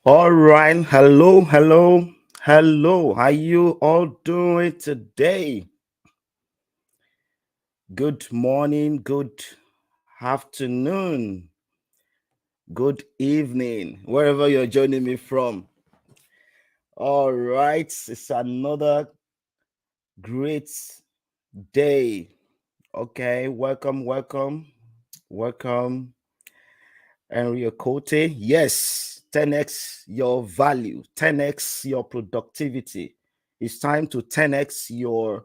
All right. Hello, hello, hello. How you all doing today? Good morning, good afternoon, good evening, wherever you're joining me from. All right. It's another great day. Okay. Welcome, Henry Okote. Yes, 10x your value, 10x your productivity. It's time to 10x your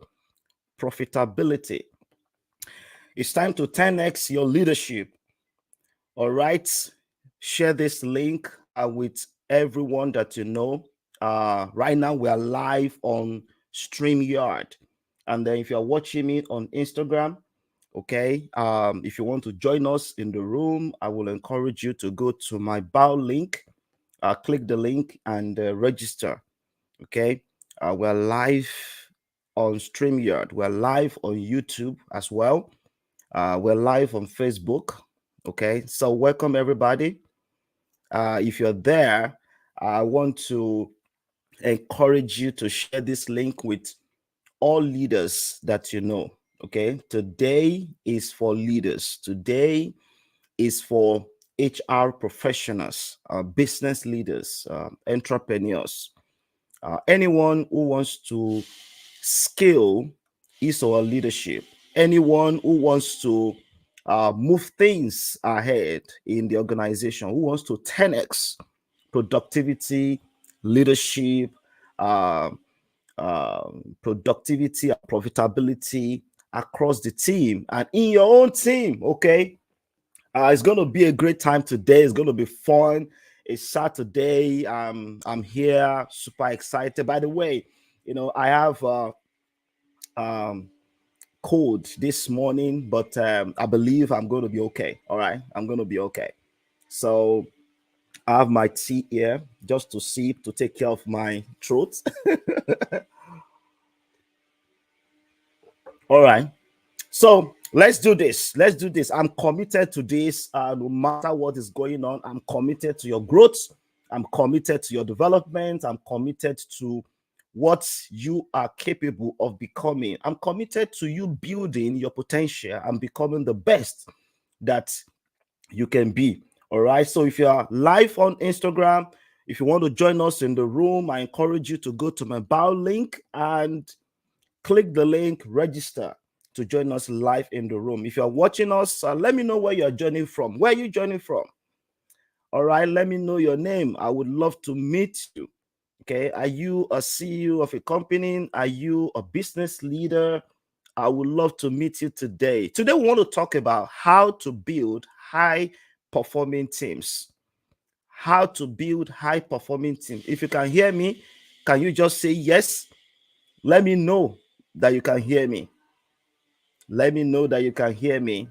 profitability. It's time to 10x your leadership. All right. Share this link with everyone that you know. Right now, we are live on StreamYard. And then if you're watching me on Instagram, okay, if you want to join us in the room, I will encourage you to go to my bio link, click the link and register. Okay. We're live on StreamYard. We're live on YouTube as well. We're live on Facebook. Okay, so welcome everybody. If you're there, I want to encourage you to share this link with all leaders that you know. Okay, today is for leaders, today is for HR professionals, business leaders, entrepreneurs, anyone who wants to scale his or her leadership, anyone who wants to move things ahead in the organization, who wants to 10x productivity, leadership, uh, productivity, and profitability across the team and in your own team. Okay, it's going to be a great time today. It's going to be fun. It's Saturday. I'm here, super excited. By the way, I have um, cold this morning, but I believe I'm going to be okay. All right, I'm going to be okay. So I have my tea here just to sip to take care of my throat. All right. So let's do this. Let's do this. I'm committed to this. No matter what is going on, I'm committed to your growth. I'm committed to your development. I'm committed to what you are capable of becoming. I'm committed to you building your potential and becoming the best that you can be. All right. So if you are live on Instagram, if you want to join us in the room, I encourage you to go to my bio link and click the link, register to join us live in the room. If you're watching us, let me know where you're joining from. Where are you joining from? All right, let me know your name. I would love to meet you. Okay, are you a CEO of a company? Are you a business leader? I would love to meet you today. Today, we want to talk about how to build high performing teams. How to build high performing teams. If you can hear me, can you just say yes? Let me know that you can hear me. Let me know that you can hear me.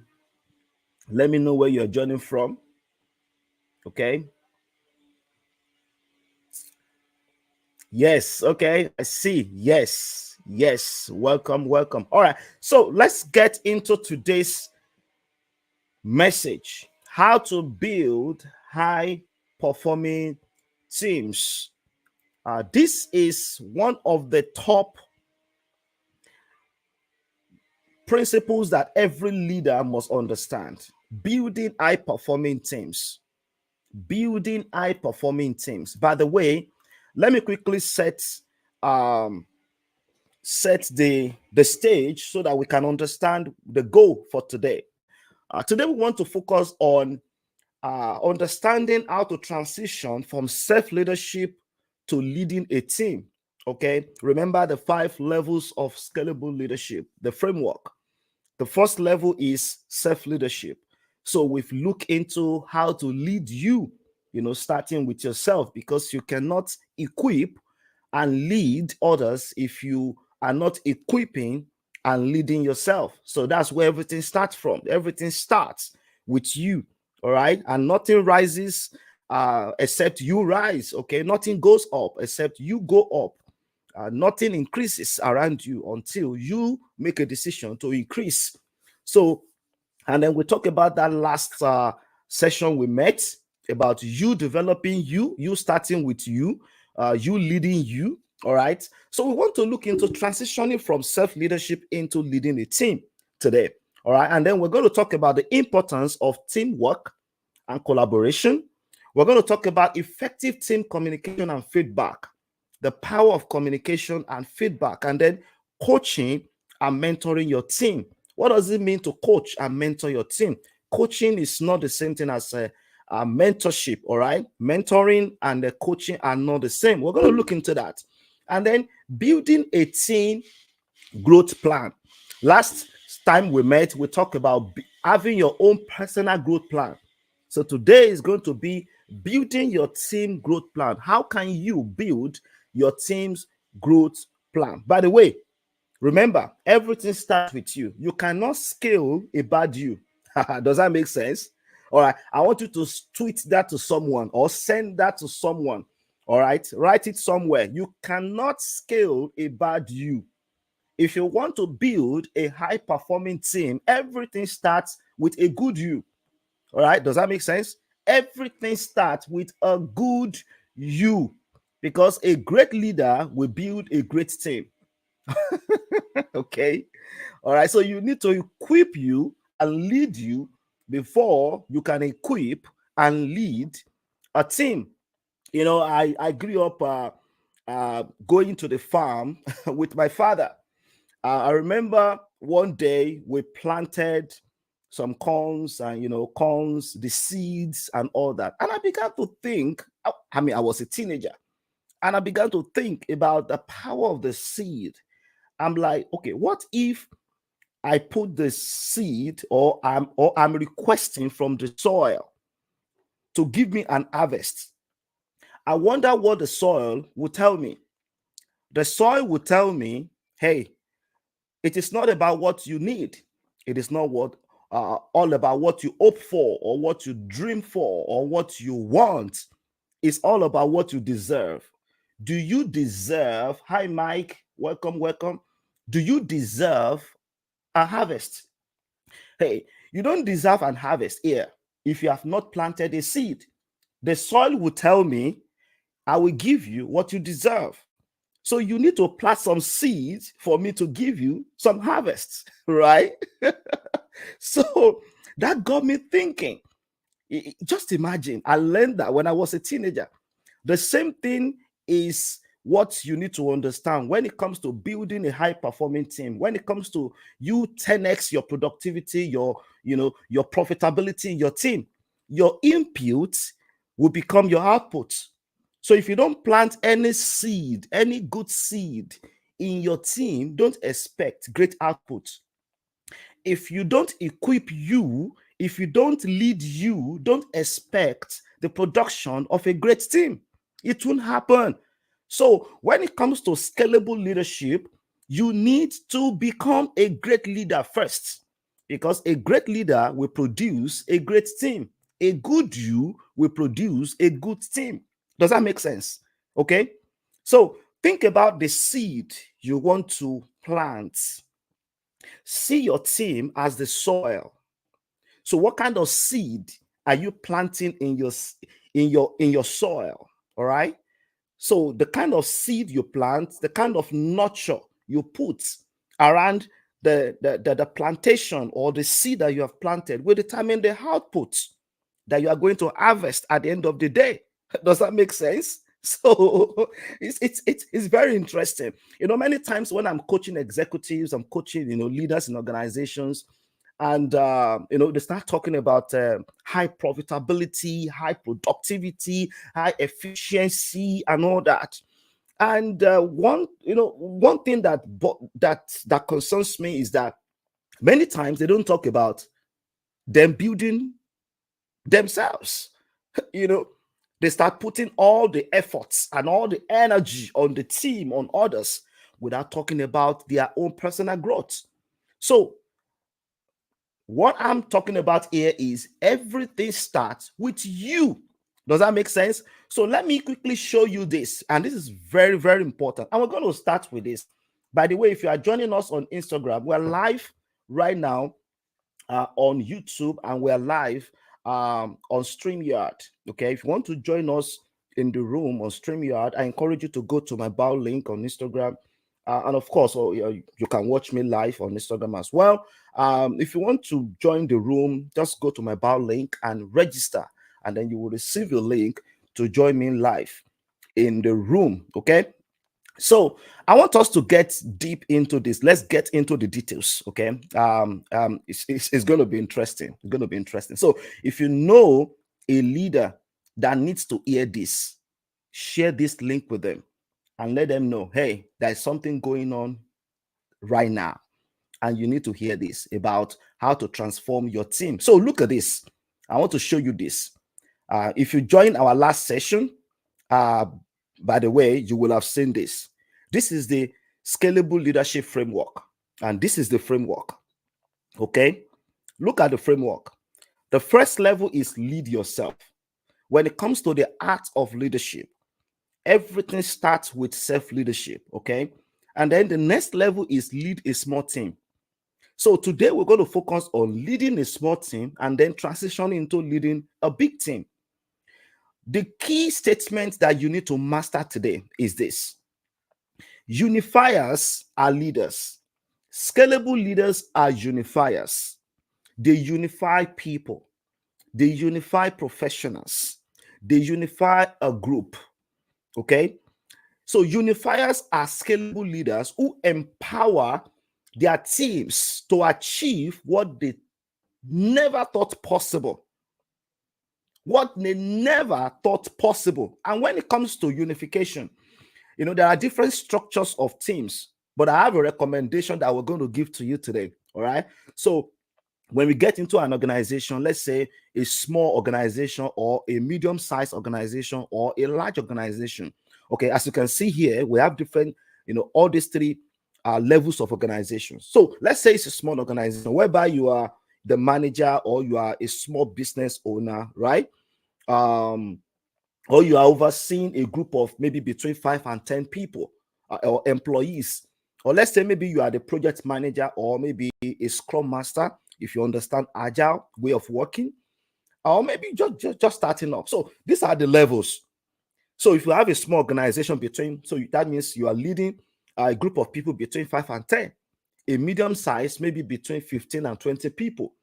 Let me know where you're joining from. Okay. Yes. Okay. I see. Yes. Yes. Welcome. Welcome. All right. So let's get into today's message: how to build high performing teams. This is one of the top principles that every leader must understand. Building high performing teams. Building high performing teams. By the way, let me quickly um set the stage so that we can understand the goal for today. Today we want to focus on understanding how to transition from self leadership to leading a team. Okay, remember the 5 levels of scalable leadership, the framework. The first level is self leadership. So we've looked into how to lead you, starting with yourself, because you cannot equip and lead others if you are not equipping and leading yourself. So that's where everything starts from. Everything starts with you. All right. And nothing rises except you rise. Okay. Nothing goes up except you go up. Nothing increases around you until you make a decision to increase. So, and then we talk about that last session we met. about you developing you starting with you leading you. All right. So we want to look into transitioning from self-leadership into leading a team today. All right. And then we're going to talk about the importance of teamwork and collaboration. We're going to talk about effective team communication and feedback, the power of communication and feedback, and then coaching and mentoring your team. What does it mean to coach and mentor your team? Coaching is not the same thing as a mentorship, all right? Mentoring and the coaching are not the same. We're going to look into that. And then building a team growth plan. Last time we met, we talked about having your own personal growth plan. So today is going to be building your team growth plan. How can you build your team's growth plan? By the way, remember, everything starts with you. You cannot scale a bad you. Does that make sense? All right. I want you to tweet that to someone or send that to someone. All right. Write it somewhere. You cannot scale a bad you. If you want to build a high performing team, everything starts with a good you. All right. Does that make sense? Everything starts with a good you, because a great leader will build a great team. Okay. All right. So you need to equip you and lead you before you can equip and lead a team. I grew up going to the farm with my father. I remember one day we planted some corns and, corns, the seeds and all that. And I began to think, I was a teenager, and I began to think about the power of the seed. I'm like, okay, what if I put the seed, or I'm requesting from the soil to give me an harvest? I wonder what the soil will tell me. The soil will tell me, hey, it is not about what you need. It is not all about what you hope for or what you dream for or what you want. It's all about what you deserve. Do you deserve? Hi, Mike. Welcome, welcome. Do you deserve a harvest? Hey, you don't deserve an harvest here if you have not planted a seed. The soil will tell me, I will give you what you deserve. So you need to plant some seeds for me to give you some harvests, right? So that got me thinking. Just imagine, I learned that when I was a teenager. The same thing is what you need to understand when it comes to building a high performing team, when it comes to you 10x your productivity, your profitability in your team. Your input will become your output. So if you don't plant any seed, any good seed in your team, don't expect great output. If you don't equip you, if you don't lead you, don't expect the production of a great team. It won't happen. So when it comes to scalable leadership, you need to become a great leader first, because a great leader will produce a great team. A good you will produce a good team. Does that make sense? Okay. So think about the seed you want to plant. See your team as the soil. So what kind of seed are you planting in your soil? All right. So the kind of seed you plant, the kind of nurture you put around the plantation or the seed that you have planted will determine the output that you are going to harvest at the end of the day. Does that make sense? So it's very interesting. Many times when I'm coaching executives, I'm coaching leaders in organizations, and they start talking about high profitability, high productivity, high efficiency, and all that. And one thing that concerns me is that many times they don't talk about them building themselves. you know they start putting all the efforts and all the energy on the team, on others, without talking about their own personal growth. So what I'm talking about here is everything starts with you. Does that make sense? So let me quickly show you this. And this is very, very important. And we're going to start with this. By the way, if you are joining us on Instagram, we're live right now on YouTube, and we're live on StreamYard. Okay, if you want to join us in the room on StreamYard, I encourage you to go to my bio link on Instagram. And of course, you can watch me live on Instagram as well. If you want to join the room, just go to my bio link and register, and then you will receive a link to join me live in the room. Okay. So I want us to get deep into this. Let's get into the details. Okay. It's going to be interesting. It's going to be interesting. So if you know a leader that needs to hear this, share this link with them and let them know, hey, there's something going on right now, and you need to hear this about how to transform your team. So look at this. I want to show you this. If you join our last session, uh, by the way, you will have seen this. This is the scalable leadership framework, and this is the framework. Okay, look at the framework. The first level is lead yourself. When it comes to the art of leadership, everything starts with self-leadership. Okay, and then the next level is lead a small team. So today we're going to focus on leading a small team and then transitioning into leading a big team. The key statement that you need to master today is this: unifiers are leaders. Scalable leaders are unifiers. They unify people, they unify professionals, they unify a group. Okay. So unifiers are scalable leaders who empower their teams to achieve what they never thought possible. What they never thought possible. And when it comes to unification, there are different structures of teams, but I have a recommendation that we're going to give to you today. All right. So when we get into an organization, let's say a small organization or a medium-sized organization or a large organization. Okay, as you can see here, we have different, all these three levels of organizations. So let's say it's a small organization whereby you are the manager or you are a small business owner, right? Or you are overseeing a group of maybe between 5 and 10 people or employees. Or let's say maybe you are the project manager or maybe a scrum master, if you understand agile way of working, or maybe just starting up. So these are the levels. So if you have a small organization that means you are leading a group of people between 5 and 10. A medium size, maybe between 15 and 20 people.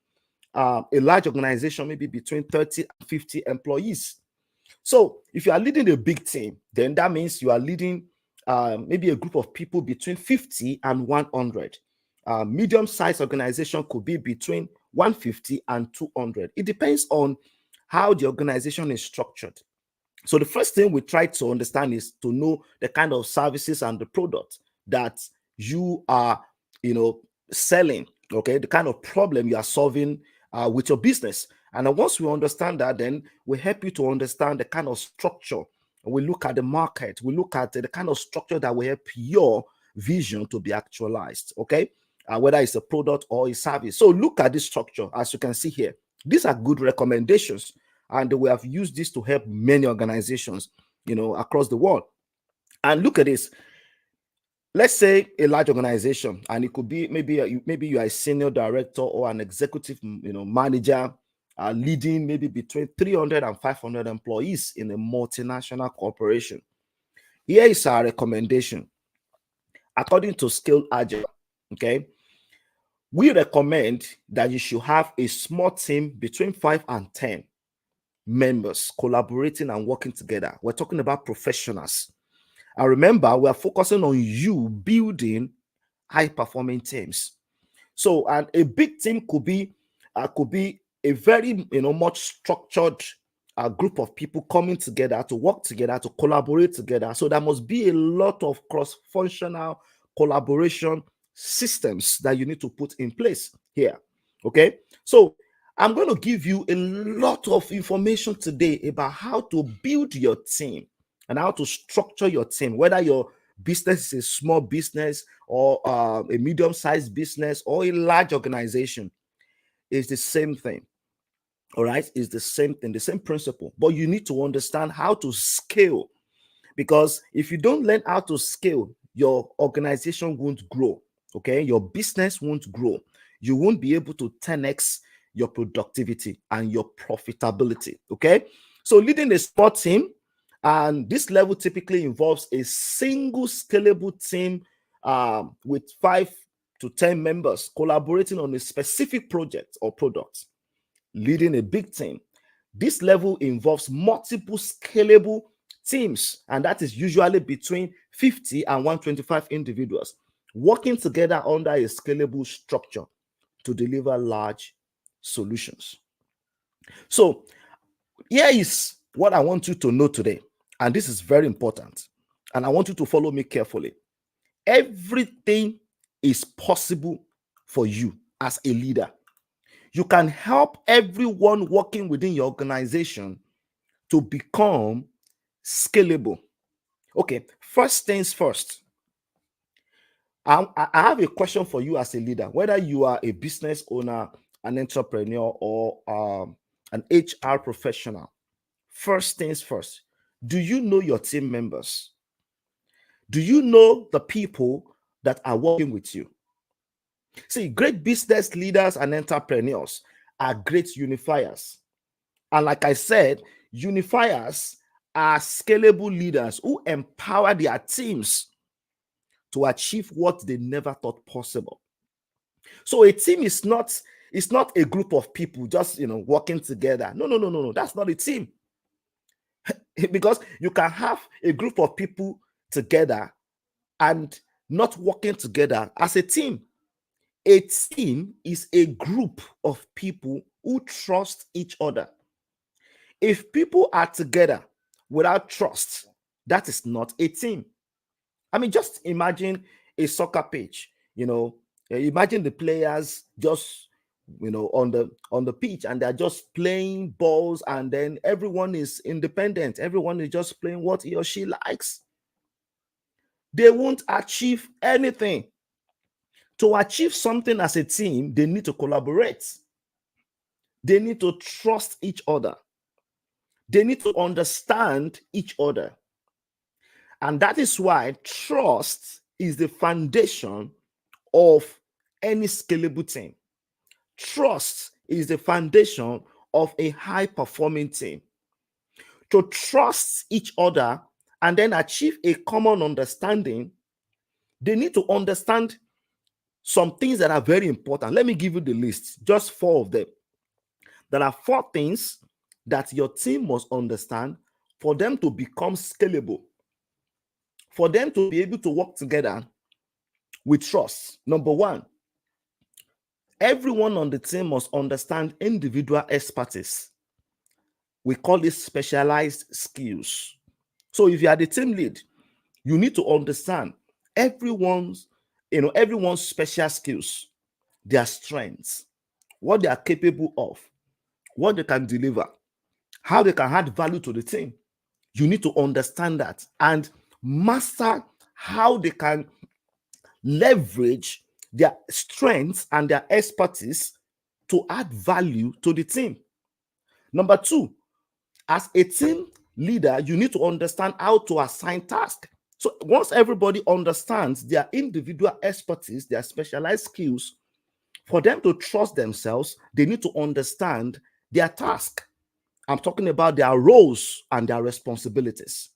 A large organization, maybe between 30 and 50 employees. So if you are leading a big team, then that means you are leading maybe a group of people between 50 and 100. Medium-sized organization could be between 150 and 200. It depends on how the organization is structured. So the first thing we try to understand is to know the kind of services and the product that you are, selling. Okay, the kind of problem you are solving with your business. And then once we understand that, then we help you to understand the kind of structure. We look at the market. We look at the kind of structure that will help your vision to be actualized. Okay, whether it's a product or a service. So look at this structure, as you can see here. These are good recommendations, and we have used this to help many organizations, across the world. And look at this. Let's say a large organization, and it could be maybe you are a senior director or an executive, manager, leading maybe between 300 and 500 employees in a multinational corporation. Here is our recommendation. According to Scale Agile, okay, we recommend that you should have a small team between 5 and 10 members collaborating and working together. We're talking about professionals. And remember, we are focusing on you building high-performing teams. So, and a big team could be a very much structured group of people coming together to work together, to collaborate together. So there must be a lot of cross-functional collaboration systems that you need to put in place here. Okay, so I'm going to give you a lot of information today about how to build your team and how to structure your team, whether your business is a small business or a medium-sized business or a large organization. It's the same thing. All right, it's the same thing, the same principle, but you need to understand how to scale, because if you don't learn how to scale, your organization won't grow. Okay, your business won't grow. You won't be able to 10x your productivity and your profitability. Okay. So leading a small team, and this level typically involves a single scalable team with 5 to 10 members collaborating on a specific project or product. Leading a big team, this level involves multiple scalable teams, and that is usually between 50 and 125 individuals working together under a scalable structure to deliver large solutions. So, here is what I want you to know today, and this is very important, and I want you to follow me carefully. Everything is possible for you as a leader. You can help everyone working within your organization to become scalable. Okay, first things first. I have a question for you as a leader, whether you are a business owner, an entrepreneur, or an HR professional. First things first, do you know your team members? Do you know the people that are working with you? See, great business leaders and entrepreneurs are great unifiers. And like I said, unifiers are scalable leaders who empower their teams to achieve what they never thought possible. So a team is not, it's not a group of people just working together. No, no, no, no, no. That's not a team. Because you can have a group of people together and not working together as a team. A team is a group of people who trust each other. If people are together without trust, that is not a team. I mean, just imagine a soccer pitch. Imagine the players just on the pitch, and they're just playing balls, and then everyone is independent. Everyone is just playing what he or she likes. They won't achieve anything. To achieve something as a team, they need to collaborate. They need to trust each other. They need to understand each other. And that is why trust is the foundation of any scalable team. Trust is the foundation of a high-performing team. To trust each other and then achieve a common understanding, they need to understand some things that are very important. Let me give you the list, just 4 of them. There are 4 things that your team must understand for them to become scalable, for them to be able to work together with trust. Number 1, everyone on the team must understand individual expertise. We call this specialized skills. So if you are the team lead, you need to understand everyone's special skills, their strengths, what they are capable of, what they can deliver, how they can add value to the team. You need to understand that and master how they can leverage their strengths and their expertise to add value to the team. Number 2, as a team leader, you need to understand how to assign tasks. So once everybody understands their individual expertise, their specialized skills, for them to trust themselves, they need to understand their task. I'm talking about their roles and their responsibilities.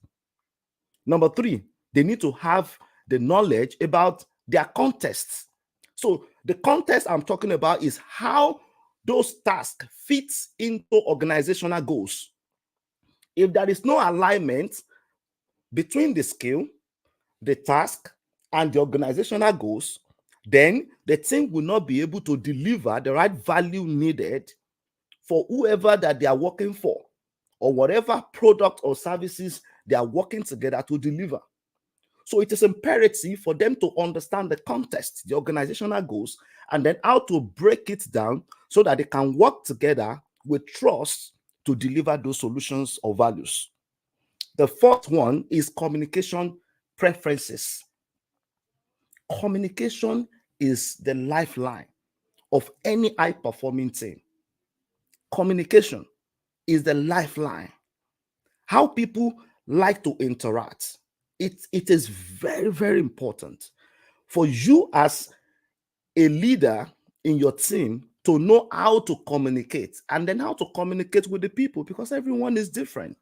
Number 3, they need to have the knowledge about their contexts. So the context I'm talking about is how those tasks fit into organizational goals. If there is no alignment between the skill, the task, and the organizational goals, then the team will not be able to deliver the right value needed for whoever that they are working for, or whatever product or services they are working together to deliver. So it is imperative for them to understand the context, the organizational goals, and then how to break it down so that they can work together with trust to deliver those solutions or values. The 4th one is communication preferences. Communication is the lifeline of any high-performing team. Communication is the lifeline. How people like to interact. It is very, very important for you as a leader in your team to know how to communicate, and then how to communicate with the people, because everyone is different.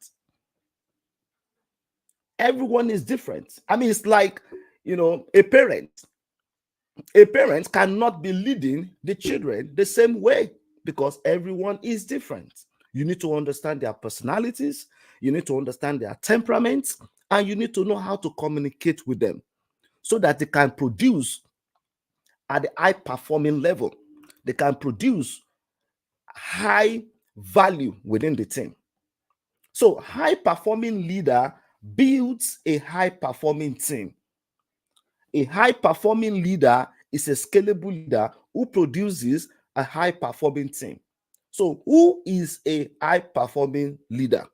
Everyone is different. I mean, it's like, a parent. A parent cannot be leading the children the same way, because everyone is different. You need to understand their personalities, you need to understand their temperaments, and you need to know how to communicate with them so that they can produce at the high performing level. They can produce high value within the team. So, high performing leader builds a high performing team. A high performing leader is a scalable leader who produces a high performing team. So, who is a high performing leader?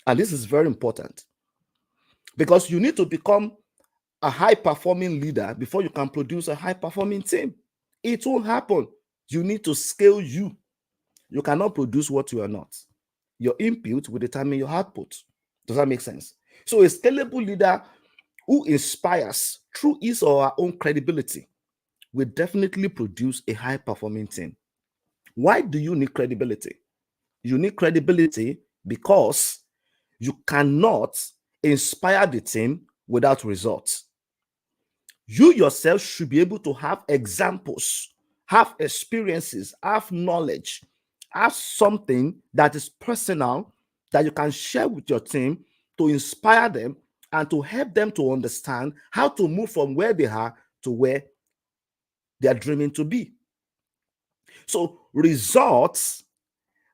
And this is very important, because you need to become a high performing leader before you can produce a high performing team. It won't happen. You need to scale you. You cannot produce what you are not. Your input will determine your output. Does that make sense? So, a scalable leader who inspires through his or her own credibility will definitely produce a high performing team. Why do you need credibility? You need credibility because you cannot inspire the team without results. You yourself should be able to have examples, have experiences, have knowledge, have something that is personal that you can share with your team to inspire them and to help them to understand how to move from where they are to where they are dreaming to be. So, results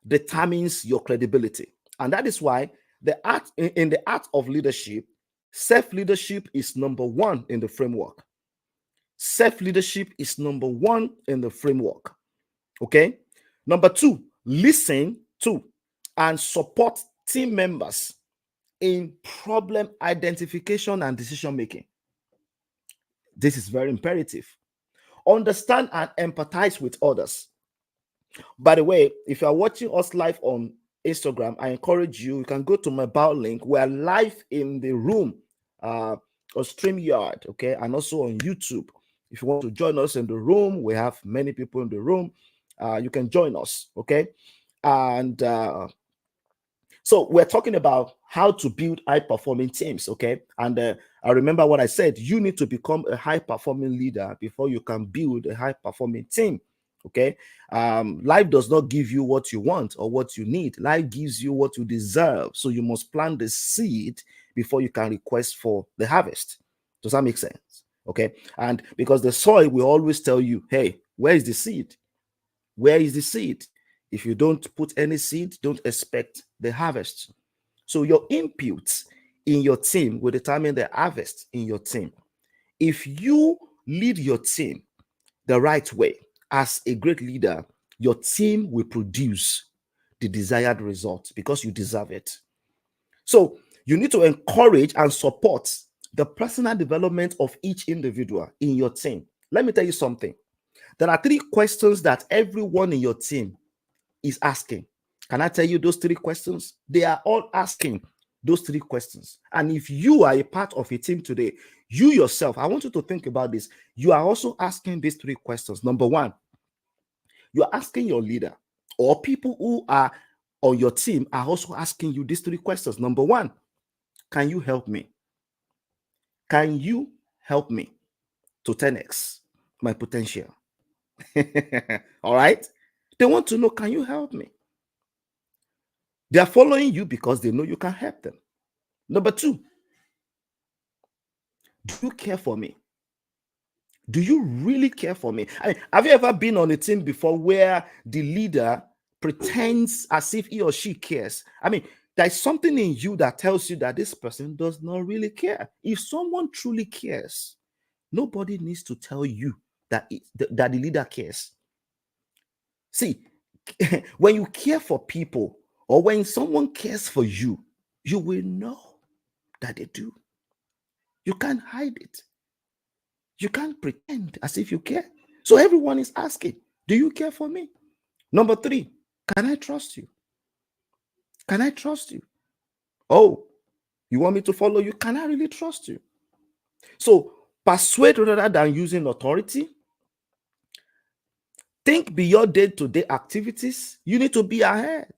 determines your credibility. And that is why the art in the art of leadership, self-leadership is number one in the framework. Self-leadership is number one in the framework. Okay. Number two, listen to and support team members in problem identification and decision making. This is very imperative. Understand and empathize with others. By the way, if you are watching us live on Instagram, I encourage you, you can go to my bio link. We are live in the room, on StreamYard, okay, and also on YouTube. If you want to join us in the room, we have many people in the room. You can join us, okay? And so we're talking about how to build high performing teams, okay? And I remember what I said, you need to become a high performing leader before you can build a high performing team, okay? Life does not give you what you want or what you need. Life gives you what you deserve. So you must plant the seed before you can request for the harvest. Does that make sense? Okay. And because the soil will always tell you, hey, where is the seed? Where is the seed? If you don't put any seed, don't expect the harvest. So your inputs in your team will determine the harvest in your team. If you lead your team the right way as a great leader, your team will produce the desired result because you deserve it. So you need to encourage and support the personal development of each individual in your team. Let me tell you something. There are three questions that everyone in your team is asking. Can I tell you those three questions? They are all asking those three questions. And if you are a part of a team today, you yourself, I want you to think about this. You are also asking these three questions. Number one, you are asking your leader, or people who are on your team are also asking you these three questions. Number one, can you help me? Can you help me to 10x my potential? All right. They want to know, can you help me? They are following you because they know you can help them. Number two, do you care for me? Do you really care for me? I mean, have you ever been on a team before where the leader pretends as if he or she cares? I mean, there's something in you that tells you that this person does not really care. If someone truly cares, nobody needs to tell you that that the leader cares. See, when you care for people or when someone cares for you, you will know that they do. You can't hide it. You can't pretend as if you care. So everyone is asking, do you care for me? Number three, can I trust you? Can I trust you? Oh, you want me to follow you? Can I really trust you? So persuade rather than using authority. Think beyond day-to-day activities. You need to be ahead.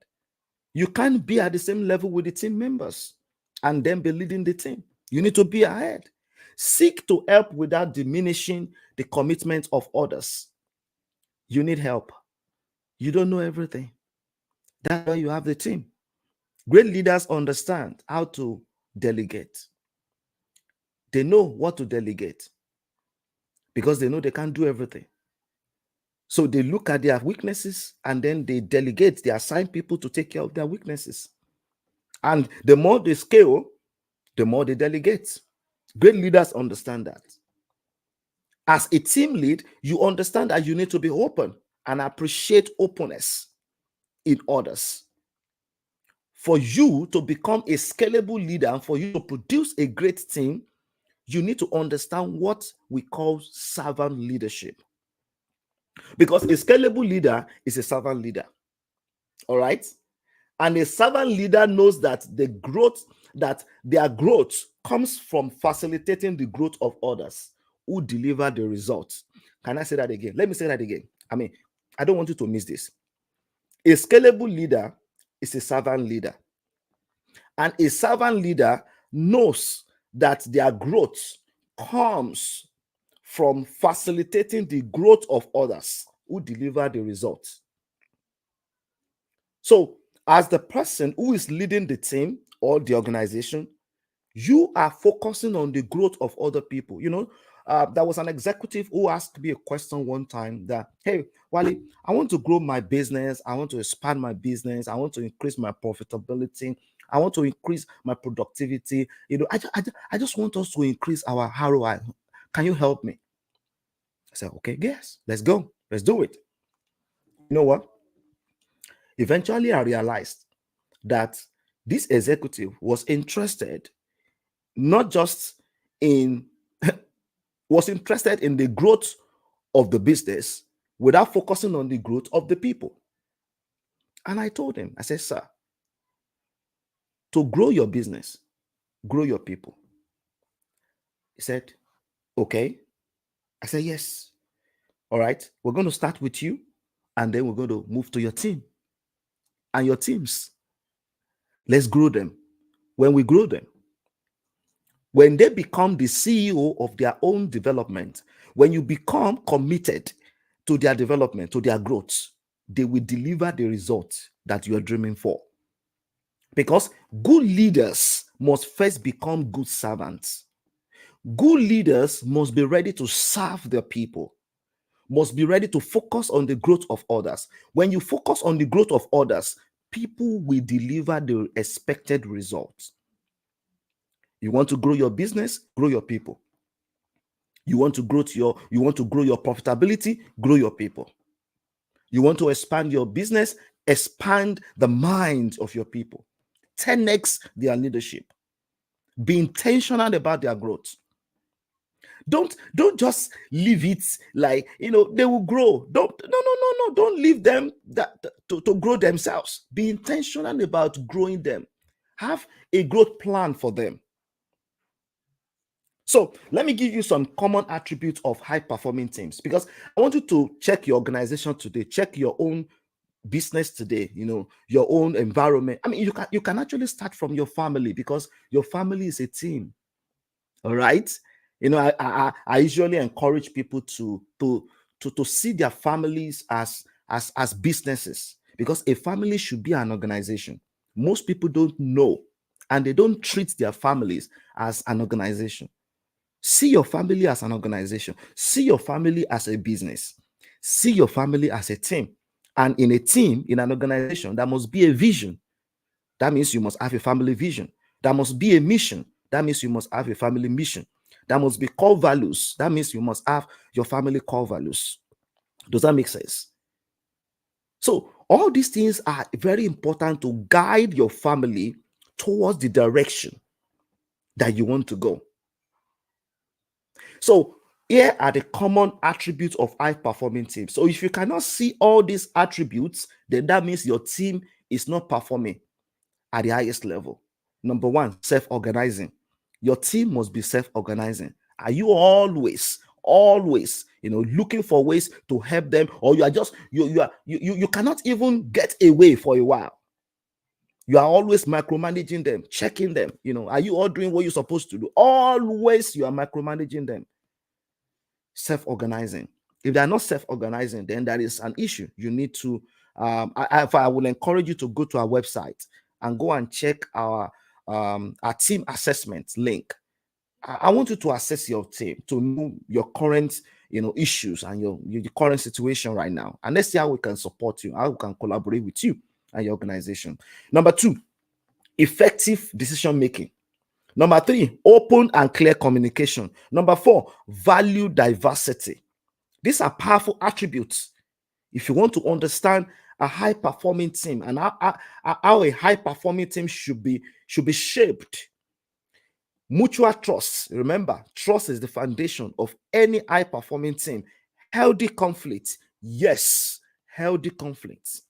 You can't be at the same level with the team members and then be leading the team. You need to be ahead. Seek to help without diminishing the commitment of others. You need help. You don't know everything. That's why you have the team. Great leaders understand how to delegate. They know what to delegate because they know they can't do everything. So they look at their weaknesses and then they delegate. They assign people to take care of their weaknesses. And the more they scale, the more they delegate. Great leaders understand that. As a team lead, you understand that you need to be open and appreciate openness in others. For you to become a scalable leader and for you to produce a great team, you need to understand what we call servant leadership. Because a scalable leader is a servant leader. All right. And a servant leader knows that their growth comes from facilitating the growth of others who deliver the results. Can I say that again? Let me say that again. I don't want you to miss this. A scalable leader is a servant leader. And a servant leader knows that their growth comes from facilitating the growth of others who deliver the results. So, as the person who is leading the team or the organization, you are focusing on the growth of other people. There was an executive who asked me a question one time that, hey, Wally, I want to grow my business. I want to expand my business. I want to increase my profitability. I want to increase my productivity. I just want us to increase our ROI. Can you help me? I said, okay, yes, let's go. Let's do it. You know what? Eventually, I realized that this executive was interested not just in was interested in the growth of the business without focusing on the growth of the people. And I told him, I said, sir, to grow your business, grow your people. He said, okay. I said, yes. All right, we're going to start with you and then we're going to move to your team and your teams. Let's grow them. When we grow them, when they become the CEO of their own development, when you become committed to their development, to their growth, they will deliver the results that you are dreaming for. Because good leaders must first become good servants. Good leaders must be ready to serve their people, must be ready to focus on the growth of others. When you focus on the growth of others, people will deliver the expected results. You want to grow your business, grow your people. You want to grow your profitability, grow your people. You want to expand your business, expand the mind of your people. 10x their leadership. Be intentional about their growth. Don't just leave it like they will grow. Don't leave them to grow themselves. Be intentional about growing them. Have a growth plan for them. So let me give you some common attributes of high-performing teams, because I want you to check your organization today, check your own business today, your own environment. You can actually start from your family, because your family is a team. All right. I usually encourage people to see their families as businesses, because a family should be an organization. Most people don't know, and they don't treat their families as an organization. See your family as an organization. See your family as a business. See your family as a team. And in a team, in an organization, there must be a vision. That means you must have a family vision. There must be a mission. That means you must have a family mission. There must be core values. That means you must have your family core values. Does that make sense? So all these things are very important to guide your family towards the direction that you want to go. So here are the common attributes of high-performing teams. So if you cannot see all these attributes, then that means your team is not performing at the highest level. Number one, self-organizing. Your team must be self-organizing. Are you always looking for ways to help them, or you are just you cannot even get away for a while. You are always micromanaging them, checking them. Are you all doing what you're supposed to do? Always you are micromanaging them. Self-organizing. If they are not self-organizing, then there is an issue. You need to I will encourage you to go to our website and go and check our team assessment link. I want you to assess your team to know your current issues and your current situation right now, and let's see how we can support you, how we can collaborate with you and your organization. Number 2, effective decision making. Number 3, open and clear communication. Number 4, value diversity. These are powerful attributes if you want to understand a high performing team and how a high performing team should be shaped. Mutual trust. Remember, trust is the foundation of any high performing team. Healthy conflict. Yes, healthy conflict.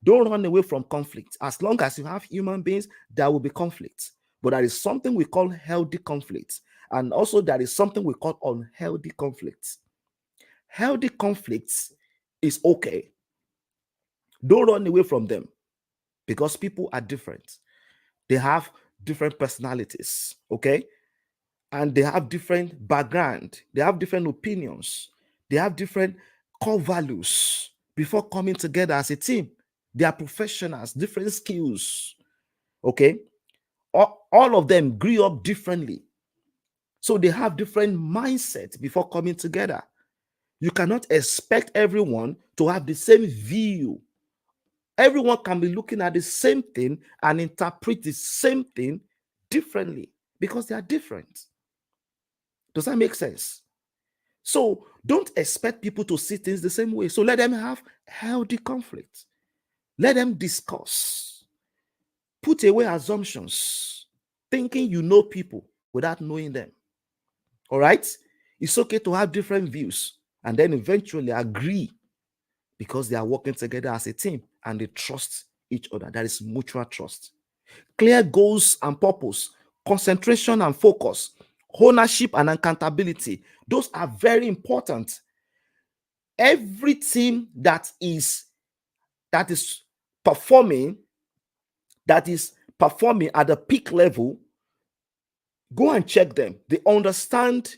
Don't run away from conflict. As long as you have human beings, there will be conflict. But there is something we call healthy conflict. And also there is something we call unhealthy conflict. Healthy conflicts is okay. Don't run away from them, because people are different. They have different personalities, okay? And they have different background. They have different opinions. They have different core values before coming together as a team. They are professionals, different skills, okay? All of them grew up differently. So they have different mindsets before coming together. You cannot expect everyone to have the same view. Everyone can be looking at the same thing and interpret the same thing differently because they are different. Does that make sense? So don't expect people to see things the same way. So let them have healthy conflict. Let them discuss. Put away assumptions, thinking you know people without knowing them. All right? It's okay to have different views and then eventually agree, because they are working together as a team and they trust each other. That is mutual trust. Clear goals and purpose, concentration and focus, ownership and accountability. Those are very important. Every team that is performing at the peak level, go and check them. They understand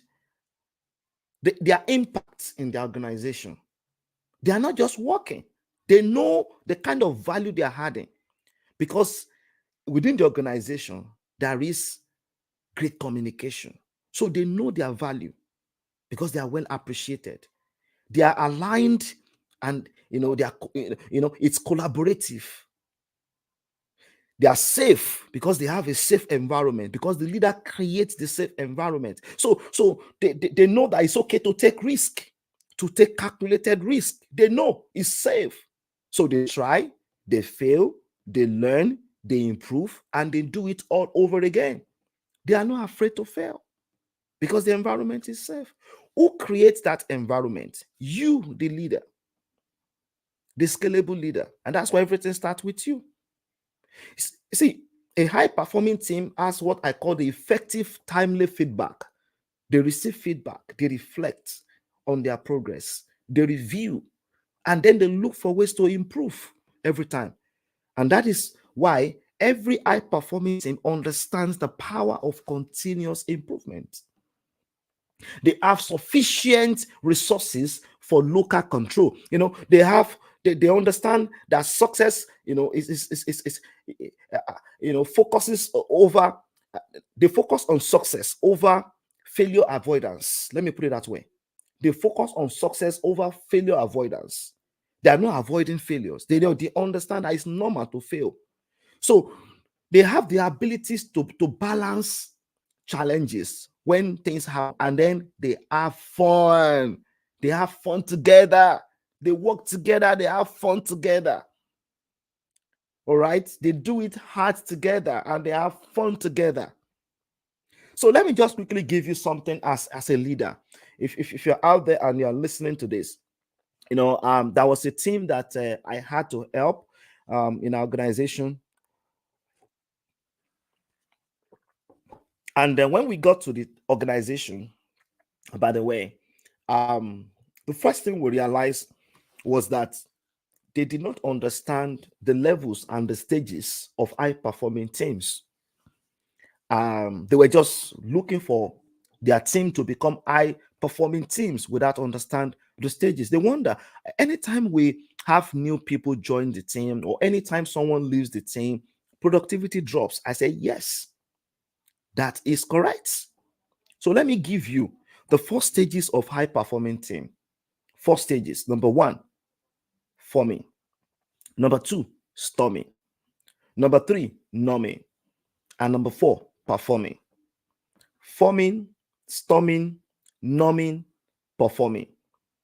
their impact in the organization. They are not just working. They know the kind of value they are adding, because within the organization, there is great communication. So they know their value because they are well appreciated. They are aligned, and it's collaborative. They are safe because they have a safe environment, because the leader creates the safe environment. So they know that it's okay to take risk, to take calculated risk. They know it's safe. So they try, they fail, they learn, they improve, and they do it all over again. They are not afraid to fail because the environment is safe. Who creates that environment? You, the leader, the scalable leader. And that's why everything starts with you. See, a high performing team has what I call the effective, timely feedback. They receive feedback, they reflect on their progress, they review, and then they look for ways to improve every time. And that is why every high performing team understands the power of continuous improvement. They have sufficient resources for local control. They understand that success, focuses over. They focus on success over failure avoidance. Let me put it that way. They focus on success over failure avoidance. They are not avoiding failures. They understand that it's normal to fail. So they have the abilities to balance challenges when things happen, and then they have fun. They have fun together. They work together. They have fun together. All right. They do it hard together and they have fun together. So let me just quickly give you something as a leader. If you're out there and you're listening to this, there was a team that I had to help in our organization. And then when we got to the organization, by the way, um, the first thing we realized was that they did not understand the levels and the stages of high performing teams. They were just looking for their team to become high performing teams without understand the stages. They wonder, anytime we have new people join the team or anytime someone leaves the team, productivity drops. I say yes, that is correct. So let me give you the four stages of high performing team. Four stages. Number one, forming. Number two, storming. Number three, numbing. And number four, performing. Forming, storming, numbing, performing.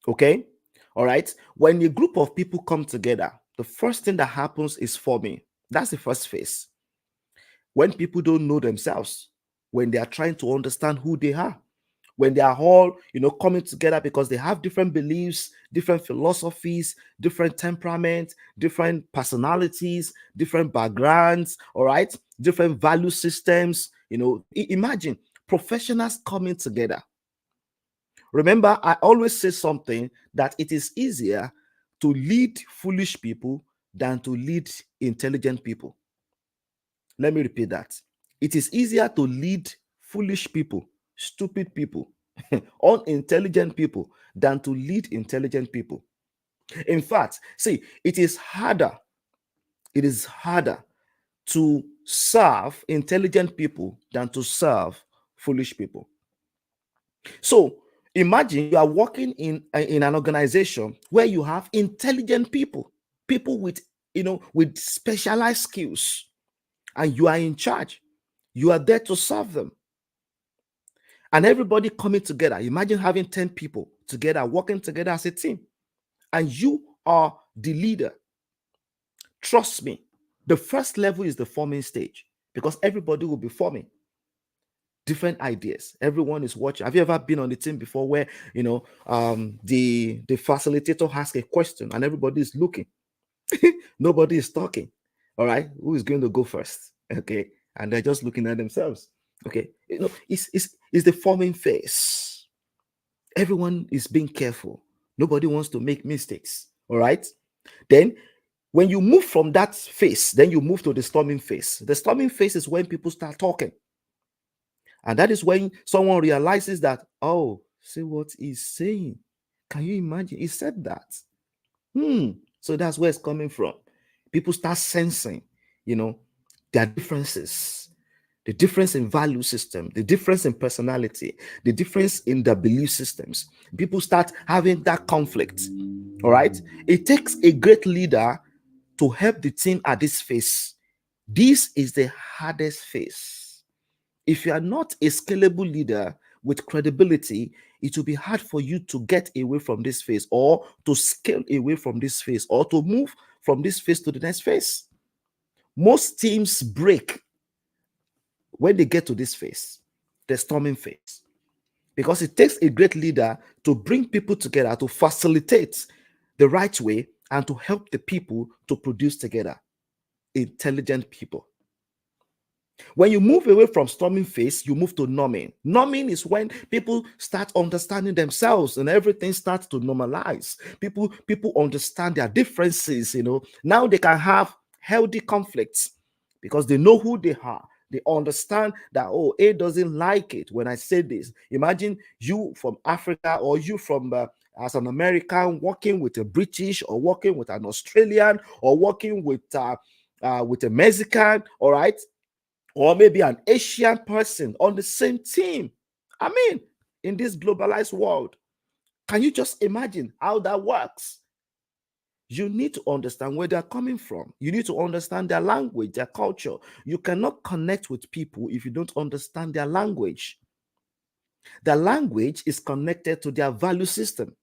Okay? All right. When a group of people come together, the first thing that happens is forming. That's the first phase. When people don't know themselves, when they are trying to understand who they are, when they are all coming together because they have different beliefs, different philosophies, different temperament, different personalities, different backgrounds, all right, different value systems. Imagine professionals coming together. Remember, I always say something, that it is easier to lead foolish people than to lead intelligent people. Let me repeat that. It is easier to lead foolish people, stupid people, unintelligent people than to lead intelligent people. In fact, see, it is harder to serve intelligent people than to serve foolish people. So imagine you are working in an organization where you have intelligent people, people with specialized skills, and you are in charge. You are there to serve them. And everybody coming together. Imagine having 10 people together, working together as a team, and you are the leader. Trust me, the first level is the forming stage, because everybody will be forming different ideas. Everyone is watching. Have you ever been on the team before where the facilitator asks a question and everybody is looking? Nobody is talking. All right, who is going to go first? Okay, and they're just looking at themselves. Okay, it's the forming phase. Everyone is being careful. Nobody wants to make mistakes. All right, then when you move from that phase, then you move to the storming phase. The storming phase is when people start talking. And that is when someone realizes that, oh, see what he's saying. Can you imagine? He said that. So that's where it's coming from. People start sensing, you know, their differences, the difference in value system, the difference in personality, the difference in their belief systems. People start having that conflict. All right. It takes a great leader to help the team at this phase. This is the hardest phase. If you are not a scalable leader with credibility, it will be hard for you to get away from this phase, or to scale away from this phase, or to move from this phase to the next phase. Most teams break when they get to this phase, the storming phase, because it takes a great leader to bring people together, to facilitate the right way, and to help the people to produce together intelligent people. When you move away from storming phase, you move to numbing. Numbing is when people start understanding themselves and everything starts to normalize. People understand their differences. Now they can have healthy conflicts because they know who they are. They understand that, oh, A doesn't like it when I say this. Imagine you from Africa, or you from as an American working with a British, or working with an Australian, or working with a Mexican. All right, or maybe an Asian person on the same team. I mean, in this globalized world, can you just imagine how that works? You need to understand where they're coming from. You need to understand their language, their culture. You cannot connect with people if you don't understand their language. Their language is connected to their value system.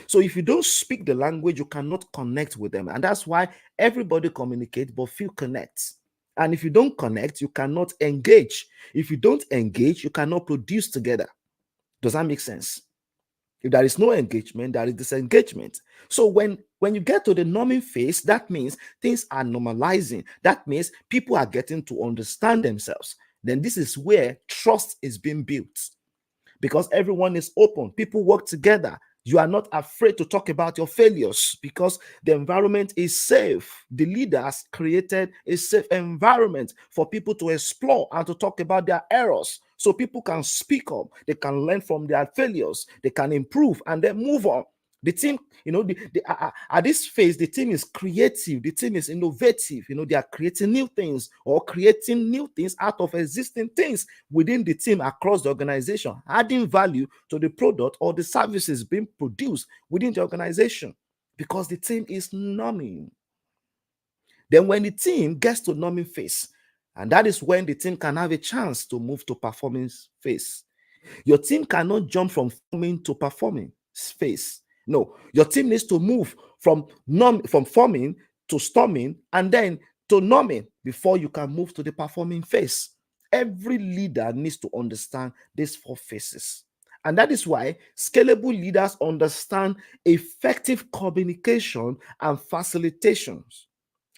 So if you don't speak the language, you cannot connect with them. And that's why everybody communicates, but few connect. And if you don't connect, you cannot engage. If you don't engage, you cannot produce together. Does that make sense? If there is no engagement, there is disengagement. So when you get to the norming phase, that means things are normalizing. That means people are getting to understand themselves. Then this is where trust is being built. because everyone is open. People work together. You are not afraid to talk about your failures because the environment is safe. The leaders created a safe environment for people to explore and to talk about their errors. So people can speak up, they can learn from their failures, they can improve and then move on. The team, at this phase, the team is creative, the team is innovative. They are creating new things or creating new things out of existing things within the team across the organization, adding value to the product or the services being produced within the organization because the team is numbing. Then, when the team gets to numbing phase, and that is when the team can have a chance to move to performance phase. Your team cannot jump from forming to performing phase. No, your team needs to move from forming to storming and then to numbing before you can move to the performing phase. Every leader needs to understand these 4 phases. And that is why scalable leaders understand effective communication and facilitations,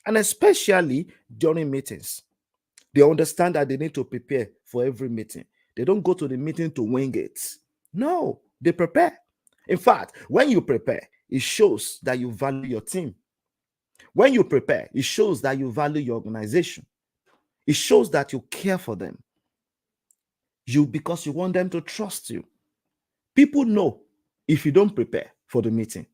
and especially during meetings. They understand that they need to prepare for every meeting. They don't go to the meeting to wing it. No, they prepare. In fact, when you prepare, it shows that you value your team. When you prepare, it shows that you value your organization. It shows that you care for them. Because you want them to trust you. People know if you don't prepare for the meeting.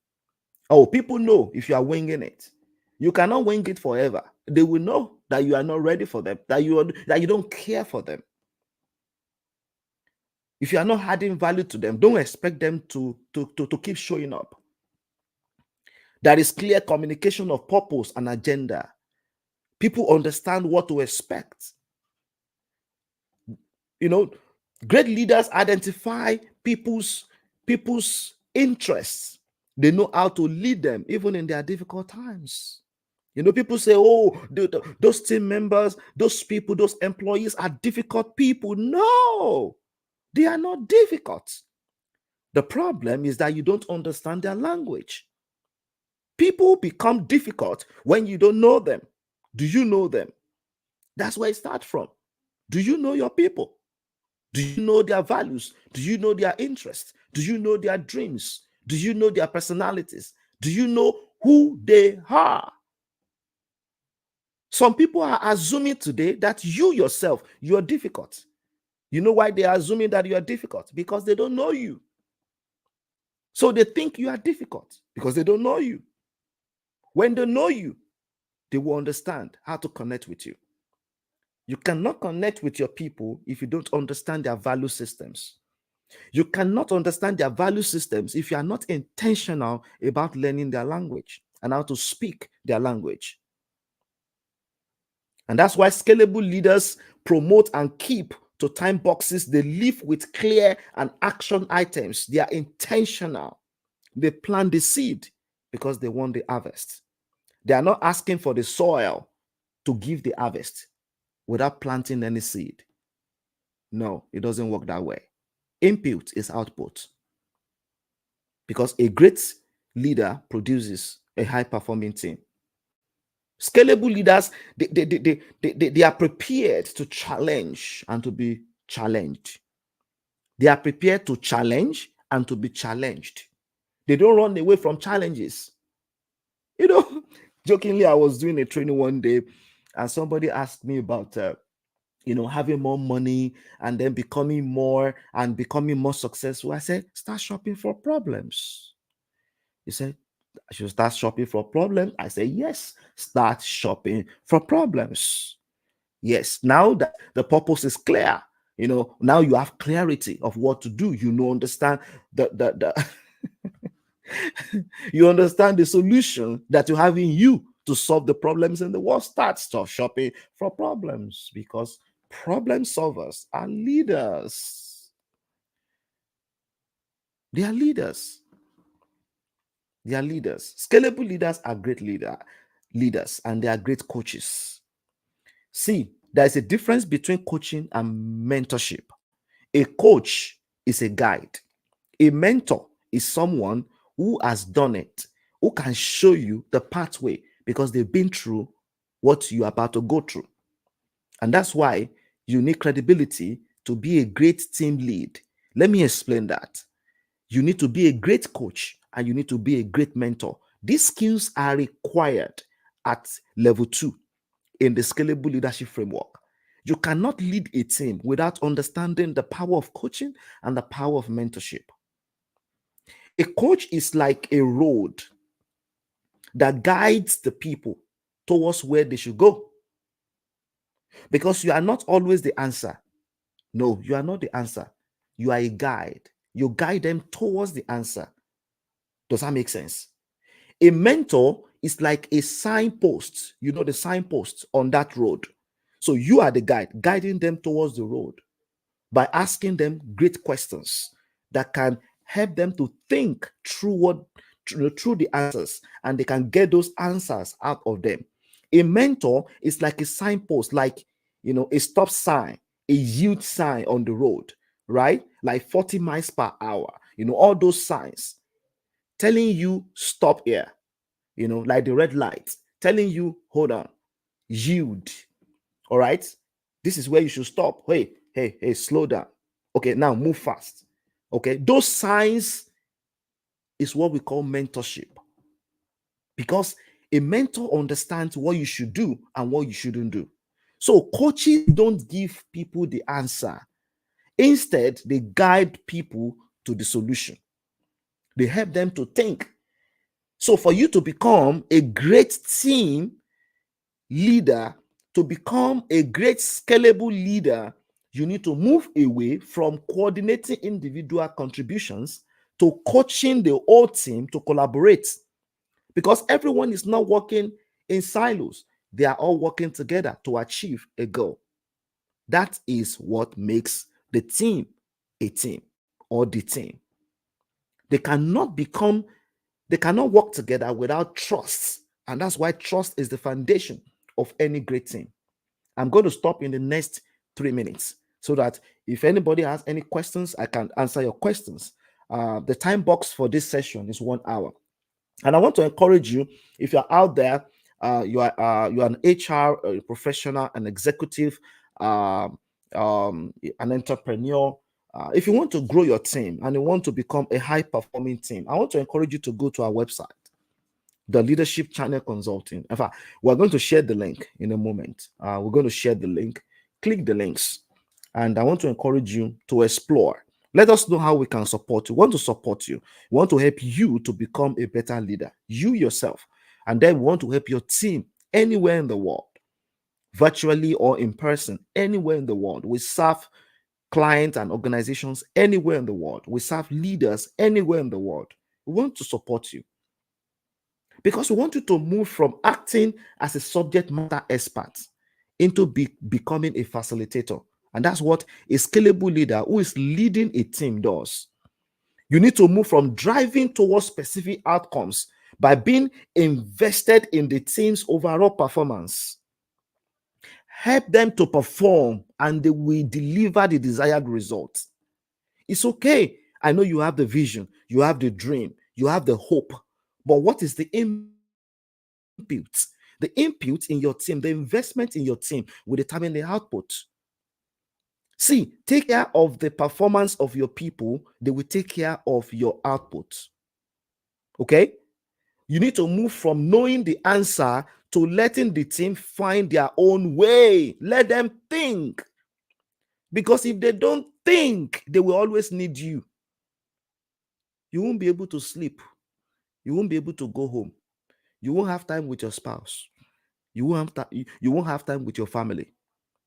Oh, people know if you are winging it. You cannot wing it forever. They will know that you are not ready for them, that you don't care for them. If you are not adding value to them, don't expect them to keep showing up. There is clear communication of purpose and agenda. People understand what to expect. Great leaders identify people's interests. They know how to lead them even in their difficult times. People say, oh, those team members, those people, those employees are difficult people. No, they are not difficult. The problem is that you don't understand their language. People become difficult when you don't know them. Do you know them? That's where it starts from. Do you know your people? Do you know their values? Do you know their interests? Do you know their dreams? Do you know their personalities? Do you know who they are? Some people are assuming today that you yourself, you are difficult. You know why they are assuming that you are difficult? Because they don't know you. So they think you are difficult because they don't know you. When they know you, they will understand how to connect with you. You cannot connect with your people if you don't understand their value systems. You cannot understand their value systems if you are not intentional about learning their language and how to speak their language. And that's why scalable leaders promote and keep to time boxes. They live with clear and action items. They are intentional. They plant the seed because they want the harvest. They are not asking for the soil to give the harvest without planting any seed. No, it doesn't work that way. Input is output. Because a great leader produces a high-performing team. Scalable leaders, they are prepared to challenge and to be challenged. They are prepared to challenge and to be challenged. They don't run away from challenges. Jokingly, I was doing a training one day and somebody asked me about having more money and then becoming more successful. I said, start shopping for problems. He said, I should start shopping for problems. I said, yes, start shopping for problems. Yes, now that the purpose is clear, now you have clarity of what to do. Understand the you understand the solution that you have in you to solve the problems in the world. Start shopping for problems because problem solvers are leaders. They are leaders. They are leaders. Scalable leaders are great leaders, and they are great coaches. See, there is a difference between coaching and mentorship. A coach is a guide. A mentor is someone who has done it, who can show you the pathway because they've been through what you're about to go through. And that's why you need credibility to be a great team lead. Let me explain that. You need to be a great coach and you need to be a great mentor. These skills are required at level 2 in the scalable leadership framework. You cannot lead a team without understanding the power of coaching and the power of mentorship. A coach is like a road that guides the people towards where they should go, because you are not always the answer. No, you are not the answer. You are a guide. You guide them towards the answer. Does that make sense? A mentor is like a signpost, the signpost on that road. So you are the guide, guiding them towards the road by asking them great questions that can help them to think through the answers, and they can get those answers out of them. A mentor is like a signpost, like a stop sign, a yield sign on the road, right? Like 40 miles per hour, all those signs telling you stop here, like the red light, telling you hold on, yield. All right, this is where you should stop. Hey, slow down. Okay, now move fast. Okay, those signs is what we call mentorship, because a mentor understands what you should do and what you shouldn't do. So coaches don't give people the answer. Instead, they guide people to the solution. They help them to think. So for you to become a great team leader, to become a great scalable leader, you need to move away from coordinating individual contributions to coaching the whole team to collaborate, because everyone is not working in silos. They are all working together to achieve a goal. That is what makes the team a team, or the team. They cannot become, they cannot work together without trust. And that's why trust is the foundation of any great team. I'm going to stop in the next 3 minutes so that if anybody has any questions, I can answer your questions. The time box for this session is 1 hour. And I want to encourage you, if you're out there, you're an HR professional, an executive, an entrepreneur. If you want to grow your team and you want to become a high performing team, I want to encourage you to go to our website, the Leadership Channel Consulting. In fact, we're going to share the link in a moment. We're going to share the link. Click the links, and I want to encourage you to explore. Let us know how we can support you. We want to support you. We want to help you to become a better leader, you yourself. And then we want to help your team anywhere in the world, virtually or in person, anywhere in the world. We serve clients and organizations anywhere in the world. We serve leaders anywhere in the world. We want to support you, because we want you to move from acting as a subject matter expert into becoming a facilitator. And that's what a scalable leader who is leading a team does. You need to move from driving towards specific outcomes by being invested in the team's overall performance. Help them to perform and they will deliver the desired results. It's okay. I know you have the vision, you have the dream, you have the hope, but what is the input? The input in your team, the investment in your team will determine the output. See, take care of the performance of your people, they will take care of your output. Okay? You need to move from knowing the answer to letting the team find their own way. Let them think. Because if they don't think, they will always need you. You won't be able to sleep. You won't be able to go home. You won't have time with your spouse. You won't have time with your family.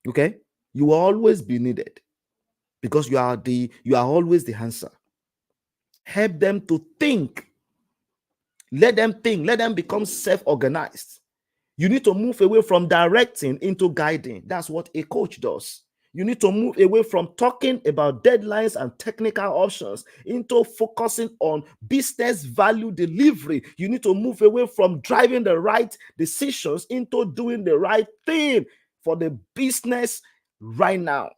Okay? You will always be needed, because you are always the answer. Help them to think. Let them think. Let them become self-organized. You need to move away from directing into guiding. That's what a coach does. You need to move away from talking about deadlines and technical options into focusing on business value delivery. You need to move away from driving the right decisions into doing the right thing for the business right now.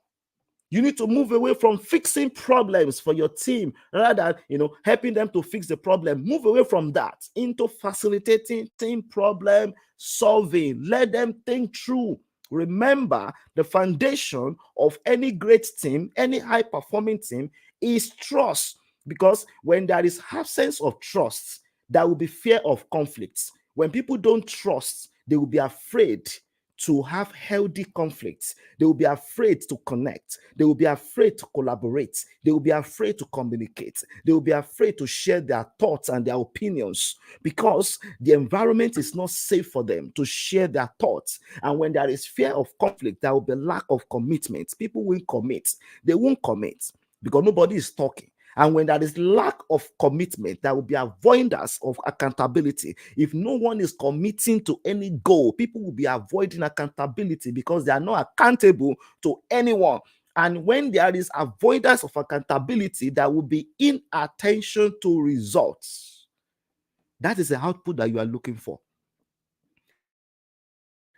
You need to move away from fixing problems for your team rather than, helping them to fix the problem. Move away from that into facilitating team problem solving. Let them think through. Remember, the foundation of any great team, any high-performing team, is trust. Because when there is absence of trust, there will be fear of conflicts. When people don't trust, they will be afraid to have healthy conflicts. They will be afraid to connect. They will be afraid to collaborate. They will be afraid to communicate. They will be afraid to share their thoughts and their opinions because the environment is not safe for them to share their thoughts. And when there is fear of conflict, there will be lack of commitment. People won't commit. They won't commit because nobody is talking. And when there is lack of commitment, there will be avoidance of accountability. If no one is committing to any goal, people will be avoiding accountability because they are not accountable to anyone. And when there is avoidance of accountability, there will be inattention to results. That is the output that you are looking for.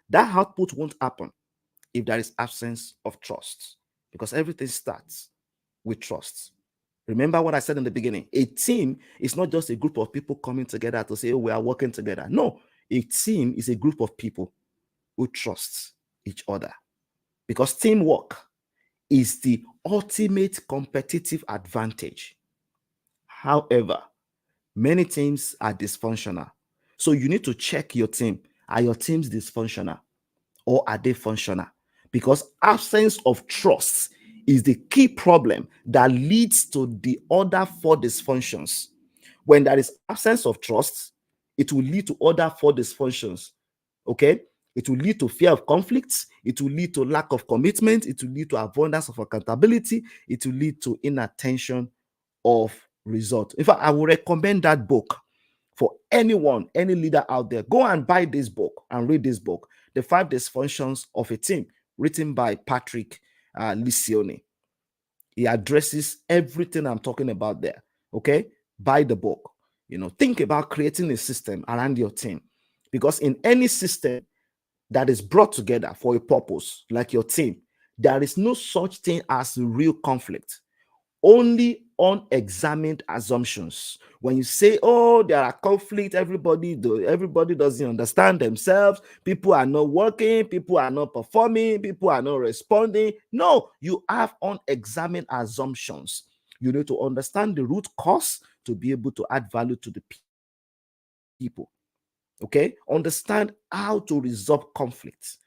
That output won't happen if there is absence of trust, because everything starts with trust. Remember what I said in the beginning. A team is not just a group of people coming together to say, oh, we are working together. No, a team is a group of people who trust each other, because teamwork is the ultimate competitive advantage. However, many teams are dysfunctional. So you need to check your team. Are your teams dysfunctional or are they functional? Because absence of trust is the key problem that leads to the other four dysfunctions. When there is absence of trust, it will lead to other four dysfunctions. Okay? It will lead to fear of conflicts. It will lead to lack of commitment. It will lead to avoidance of accountability. It will lead to inattention of result. In fact, I would recommend that book for anyone, any leader out there. Go and buy this book and read this book, The Five Dysfunctions of a Team, written by Patrick Lencioni. He addresses everything I'm talking about there. Okay, buy the book. Think about creating a system around your team, because in any system that is brought together for a purpose, like your team, there is no such thing as real conflict, only unexamined assumptions. When you say, oh, there are conflicts, everybody doesn't understand themselves, people are not working, people are not performing, people are not responding. No, you have unexamined assumptions. You need to understand the root cause to be able to add value to the people. Okay, understand how to resolve conflicts.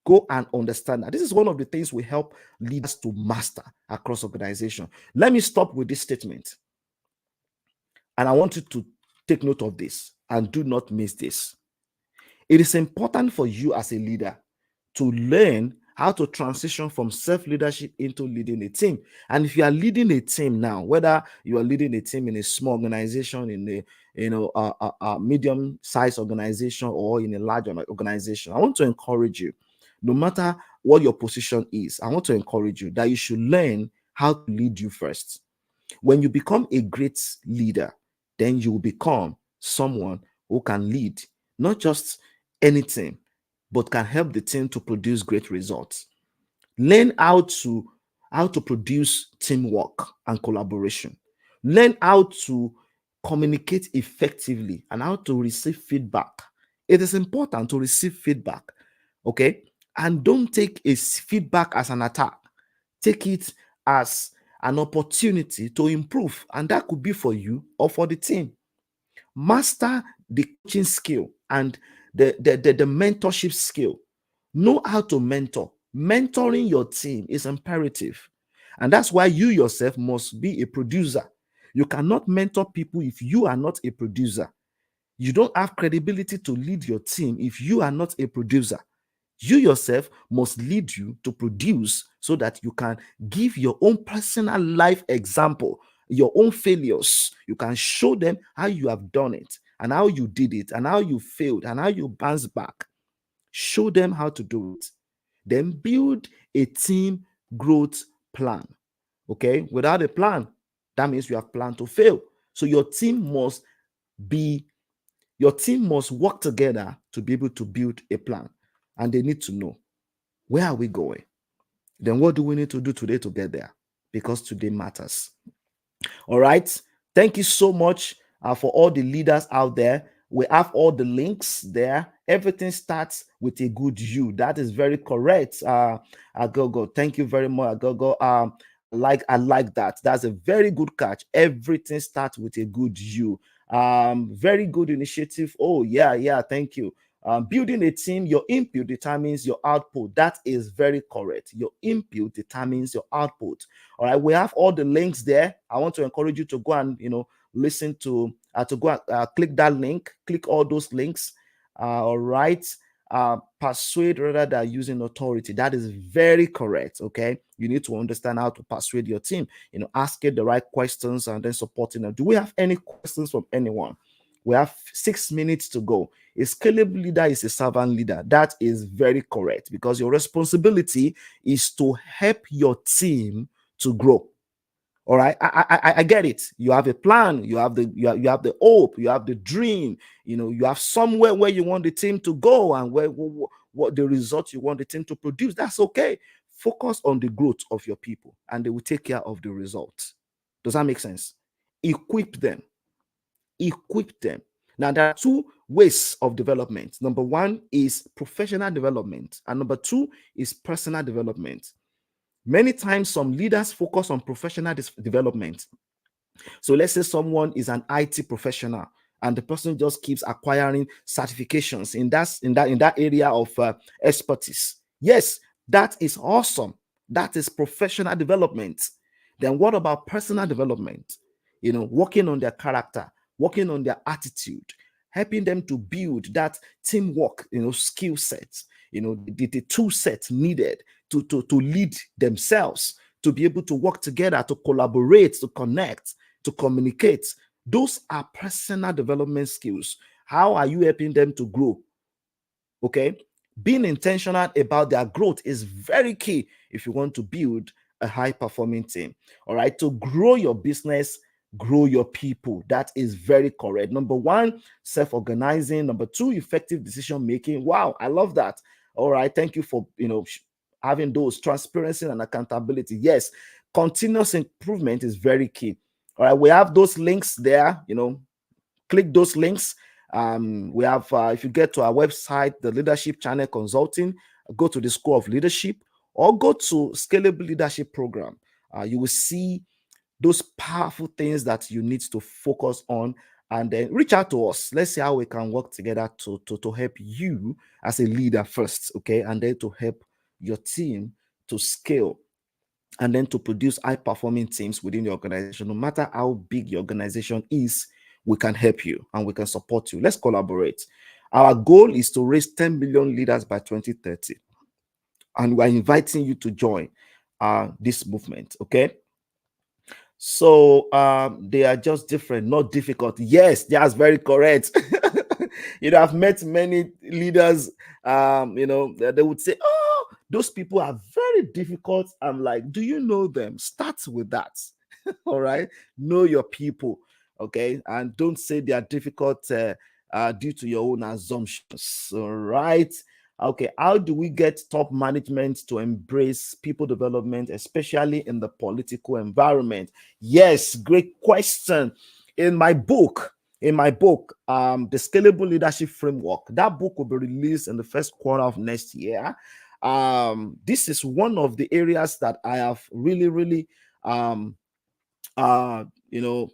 Go and understand that. This is one of the things we help leaders to master across organization. Let me stop with this statement. And I want you to take note of this and do not miss this. It is important for you as a leader to learn how to transition from self-leadership into leading a team. And if you are leading a team now, whether you are leading a team in a small organization, in a medium-sized organization, or in a large organization, I want to encourage you, no matter what your position is, I want to encourage you that you should learn how to lead you first. When you become a great leader, then you will become someone who can lead not just any team, but can help the team to produce great results. Learn how to produce teamwork and collaboration. Learn how to communicate effectively and how to receive feedback. It is important to receive feedback, okay? And don't take a feedback as an attack. Take it as an opportunity to improve, and that could be for you or for the team. Master the coaching skill and the mentorship skill. Know how to mentor. Mentoring your team is imperative. And that's why you yourself must be a producer. You cannot mentor people if you are not a producer. You don't have credibility to lead your team if you are not a producer. You yourself must lead you to produce so that you can give your own personal life example, your own failures. You can show them how you have done it and how you did it and how you failed and how you bounced back. Show them how to do it. Then build a team growth plan. Okay, without a plan, that means you have planned to fail. So your team must work together to be able to build a plan. And they need to know, where are we going? Then what do we need to do today to get there? Because today matters. All right. Thank you so much for all the leaders out there. We have all the links there. Everything starts with a good you. That is very correct. Agogo. Thank you very much, Agogo. I like that. That's a very good catch. Everything starts with a good you. Very good initiative. Oh yeah, yeah, thank you. Building a team, your input determines your output. That is very correct. Your input determines your output. All right, we have all the links there. I want to encourage you to go and listen to go and click that link, click all those links. All right. Persuade rather than using authority. That is very correct. Okay, you need to understand how to persuade your team. Ask it the right questions and then supporting them. Do we have any questions from anyone? We have 6 minutes to go. A scalable leader is a servant leader. That is very correct, because your responsibility is to help your team to grow. All right, I get it. You have a plan, you have the hope, you have the dream. You have somewhere where you want the team to go, and where what the results you want the team to produce. That's okay. Focus on the growth of your people, and they will take care of the results. Does that make sense? Equip them. Equip them. Now, there are two ways of development. Number one is professional development, and number two is personal development. Many times, some leaders focus on professional development. So let's say someone is an IT professional, and the person just keeps acquiring certifications in that area of expertise. Yes, that is awesome. That is professional development. Then what about personal development? Working on their character, working on their attitude, helping them to build that teamwork, skill sets, the tool sets needed to lead themselves, to be able to work together, to collaborate, to connect, to communicate. Those are personal development skills. How are you helping them to grow? Okay. Being intentional about their growth is very key if you want to build a high performing team. All right. To grow your business, grow your people. That is very correct. Number one, self organizing. Number two, effective decision making. Wow. I love that. All right. Thank you for, having those transparency and accountability. Yes. Continuous improvement is very key. All right. We have those links there, click those links. We have, if you get to our website, the Leadership Channel Consulting, go to the School of Leadership, or go to Scalable Leadership Program. You will see those powerful things that you need to focus on, and then reach out to us. Let's see how we can work together to help you as a leader first, okay, and then to help your team to scale, and then to produce high performing teams within the organization. No matter how big your organization is, we can help you and we can support you. Let's collaborate. Our goal is to raise 10 million leaders by 2030, and we're inviting you to join this movement. Okay. So they are just different, not difficult. Yes, that's very correct. I've met many leaders. They would say, "Oh, those people are very difficult." I'm like, "Do you know them? Start with that." All right, know your people, okay, and don't say they are difficult due to your own assumptions. All right. Okay, how do we get top management to embrace people development, especially in the political environment? Yes, great question. In my book, the Scalable Leadership Framework, that book will be released in the first quarter of next year. This is one of the areas that I have really, really, uh, you know,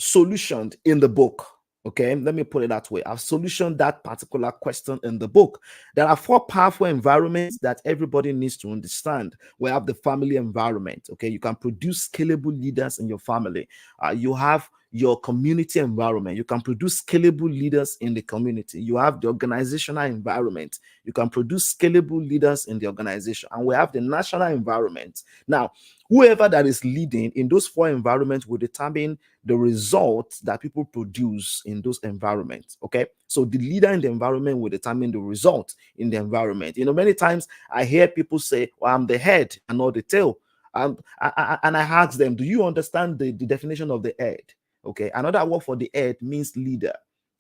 solutioned in the book. Okay, let me put it that way. I've solutioned that particular question in the book. There are 4 powerful environments that everybody needs to understand. We have the family environment. Okay, you can produce scalable leaders in your family. You have your community environment. You can produce scalable leaders in the community. You have the organizational environment. You can produce scalable leaders in the organization. And we have the national environment. Now, whoever that is leading in those 4 environments will determine the results that people produce in those environments. Okay, so the leader in the environment will determine the result in the environment. Many times I hear people say, "Well, I'm the head and not the tail." And I ask them, "Do you understand the definition of the head?" Okay, another word for the head means leader.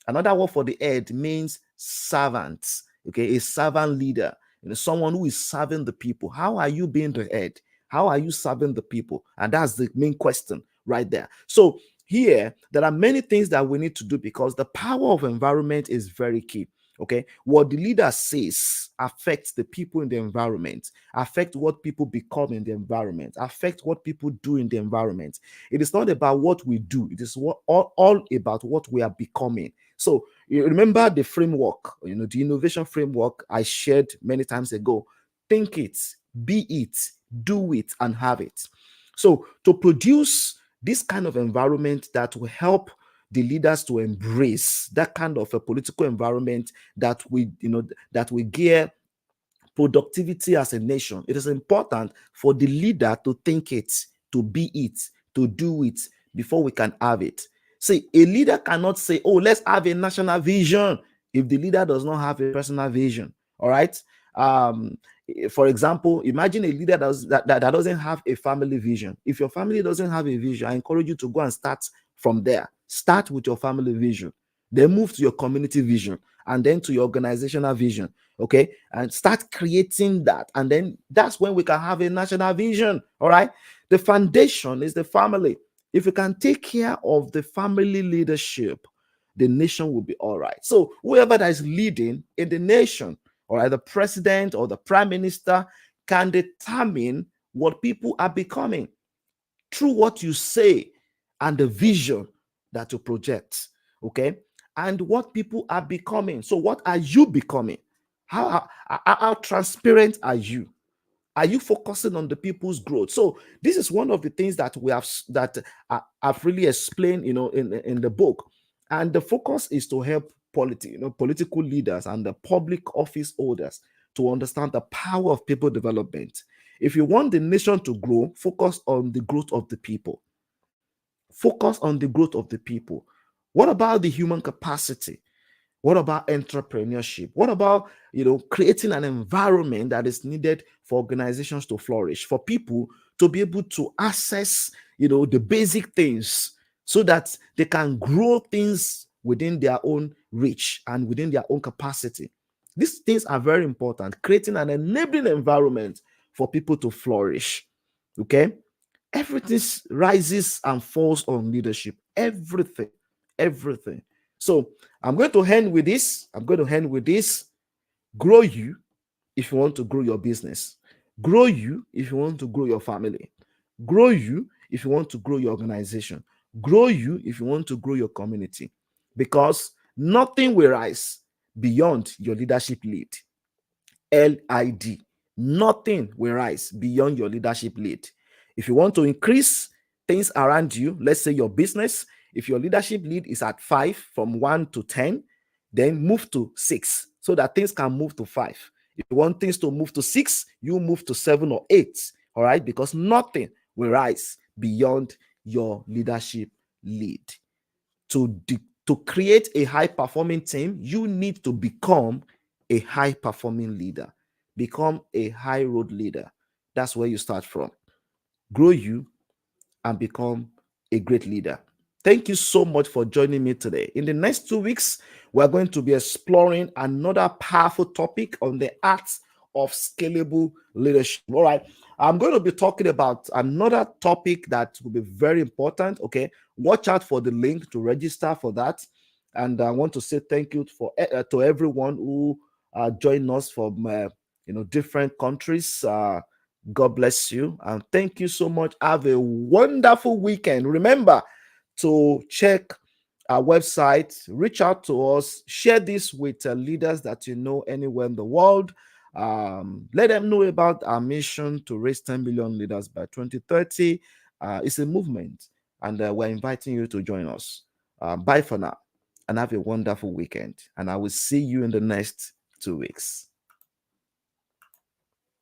Another word for the head means servant. Okay, a servant leader. Someone who is serving the people. How are you being the head? How are you serving the people? And that's the main question right there. So here, there are many things that we need to do, because the power of environment is very key. Okay, what the leader says affects the people in the environment, affect what people become in the environment, affect what people do in the environment. It is not about what we do, it is all about what we are becoming. So you remember the framework, the innovation framework I shared many times ago. Think it, be it, do it, and have it. So to produce this kind of environment that will help the leaders to embrace that kind of a political environment that we gear productivity as a nation, it is important for the leader to think it, to be it, to do it before we can have it. See, a leader cannot say, oh, let's have a national vision if the leader does not have a personal vision. All right. Um, for example, imagine a leader that doesn't have a family vision. If your family doesn't have a vision, I encourage you to go and start from there. Start with your family vision, then move to your community vision, and then to your organizational vision. Okay, and start creating that, and then that's when we can have a national vision. All right, the foundation is the family. If you can take care of the family leadership, the nation will be all right. So whoever that is leading in the nation, all right, the president or the prime minister, can determine what people are becoming through what you say and the vision that you project. Okay, and what people are becoming. So what are you becoming? How transparent are you? Are you focusing on the people's growth? So this is one of the things that we have that I've really explained, in the book. And the focus is to help political leaders and the public office holders to understand the power of people development. If you want the nation to grow, focus on the growth of the people. Focus on the growth of the people. What about the human capacity? What about entrepreneurship? What about creating an environment that is needed for organizations to flourish, for people to be able to access the basic things so that they can grow things within their own reach and within their own capacity. These things are very important. Creating an enabling environment for people to flourish. Okay, everything rises and falls on leadership. Everything. So I'm going to end with this. Grow you if you want to grow your business. Grow you if you want to grow your family. Grow you if you want to grow your organization. Grow you if you want to grow your community. Because nothing will rise beyond your leadership lead. LID. Nothing will rise beyond your leadership lead. If you want to increase things around you, let's say your business, if your leadership lead is at 5 from 1 to 10, then move to 6 so that things can move to 5. If you want things to move to 6, you move to 7 or 8. All right, because nothing will rise beyond your leadership lead. To create a high performing team, you need to become a high performing leader. Become a high road leader. That's where you start from. Grow you and become a great leader. Thank you so much for joining me today. In the next 2 weeks, we're going to be exploring another powerful topic on the art of scalable leadership. All right. I'm going to be talking about another topic that will be very important. Okay. Watch out for the link to register for that. And I want to say thank you to everyone who joined us from different countries. God bless you and thank you so much. Have a wonderful weekend. Remember to check our website, reach out to us, share this with leaders that you know anywhere in the world. Let them know about our mission to raise 10 billion leaders by 2030. It's a movement, and we're inviting you to join us. Bye for now, and have a wonderful weekend. And I will see you in the next 2 weeks.